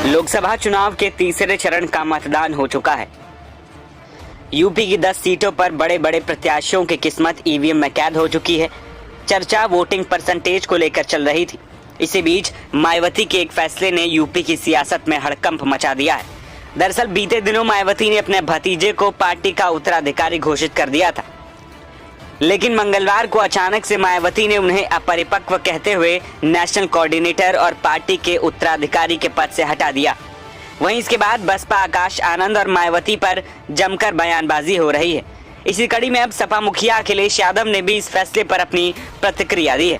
लोकसभा चुनाव के तीसरे चरण का मतदान हो चुका है। यूपी की 10 सीटों पर बड़े बड़े प्रत्याशियों की किस्मत ईवीएम में कैद हो चुकी है। चर्चा वोटिंग परसेंटेज को लेकर चल रही थी। इसी बीच मायावती के एक फैसले ने यूपी की सियासत में हड़कंप मचा दिया है। दरअसल बीते दिनों मायावती ने अपने भतीजे को पार्टी का उत्तराधिकारी घोषित कर दिया था, लेकिन मंगलवार को अचानक से मायावती ने उन्हें अपरिपक्व कहते हुए नेशनल कोऑर्डिनेटर और पार्टी के उत्तराधिकारी के पद से हटा दिया। वहीं इसके बाद बसपा आकाश आनंद और मायावती पर जमकर बयानबाजी हो रही है। इसी कड़ी में अब सपा मुखिया अखिलेश यादव ने भी इस फैसले पर अपनी प्रतिक्रिया दी है।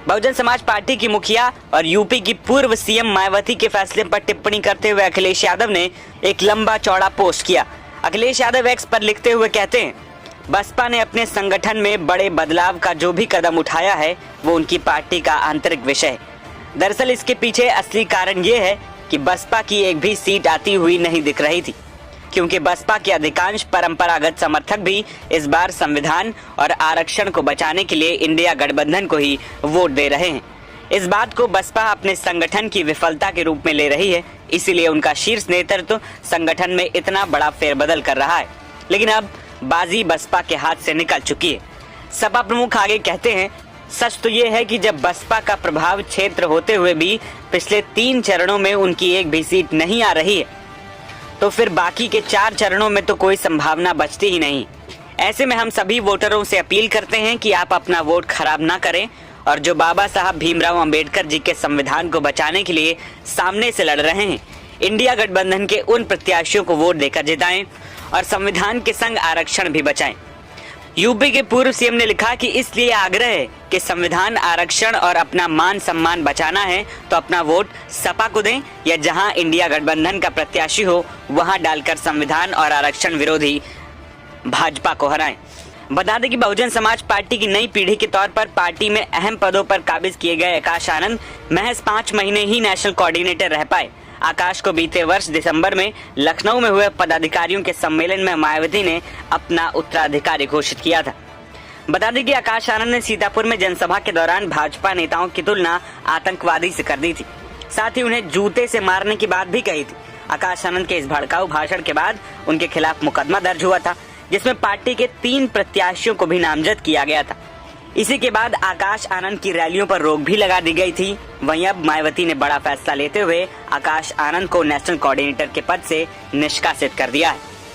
बहुजन समाज पार्टी की मुखिया और यूपी की पूर्व सीएम मायावती के फैसले पर टिप्पणी करते हुए अखिलेश यादव ने एक लंबा चौड़ा पोस्ट किया। अखिलेश यादव एक्स पर लिखते हुए कहते हैं, बसपा ने अपने संगठन में बड़े बदलाव का जो भी कदम उठाया है वो उनकी पार्टी का आंतरिक विषय है। दरअसल इसके पीछे असली कारण ये है कि बसपा की एक भी सीट आती हुई नहीं दिख रही थी, क्योंकि बसपा के अधिकांश परंपरागत समर्थक भी इस बार संविधान और आरक्षण को बचाने के लिए इंडिया गठबंधन को ही वोट दे रहे हैं। इस बात को बसपा अपने संगठन की विफलता के रूप में ले रही है, इसीलिए उनका शीर्ष नेतृत्व संगठन में इतना बड़ा फेरबदल कर रहा है। लेकिन अब बाजी बसपा के हाथ से निकल चुकी है। सपा प्रमुख आगे कहते हैं, सच तो ये है कि जब बसपा का प्रभाव क्षेत्र होते हुए भी पिछले 3 चरणों में उनकी एक भी सीट नहीं आ रही है, तो फिर बाकी के 4 चरणों में तो कोई संभावना बचती ही नहीं। ऐसे में हम सभी वोटरों से अपील करते हैं कि आप अपना वोट खराब ना करें और जो बाबा साहब भीमराव अंबेडकर जी के संविधान को बचाने के लिए सामने से लड़ रहे हैं, इंडिया गठबंधन के उन प्रत्याशियों को वोट देकर जिताएं और संविधान के संग आरक्षण भी बचाएं। यूपी के पूर्व सीएम ने लिखा कि इसलिए आग्रह है कि संविधान, आरक्षण और अपना मान सम्मान बचाना है तो अपना वोट सपा को दें या जहां इंडिया गठबंधन का प्रत्याशी हो वहां डालकर संविधान और आरक्षण विरोधी भाजपा को हराएं। बता दें कि बहुजन समाज पार्टी की नई पीढ़ी के तौर पर पार्टी में अहम पदों पर काबिज किए गए आकाश आनंद महज 5 महीने ही नेशनल कोऑर्डिनेटर रह पाए। आकाश को बीते वर्ष दिसंबर में लखनऊ में हुए पदाधिकारियों के सम्मेलन में मायावती ने अपना उत्तराधिकारी घोषित किया था। बता दें कि आकाश आनंद ने सीतापुर में जनसभा के दौरान भाजपा नेताओं की तुलना आतंकवादी से कर दी थी, साथ ही उन्हें जूते से मारने की बात भी कही थी। आकाश आनंद के इस भड़काऊ भाषण के बाद उनके खिलाफ मुकदमा दर्ज हुआ था, जिसमें पार्टी के 3 प्रत्याशियों को भी नामजद किया गया था। इसी के बाद आकाश आनंद की रैलियों पर रोक भी लगा दी गई थी। वहीं अब मायावती ने बड़ा फैसला लेते हुए आकाश आनंद को नेशनल कोऑर्डिनेटर के पद से निष्कासित कर दिया है।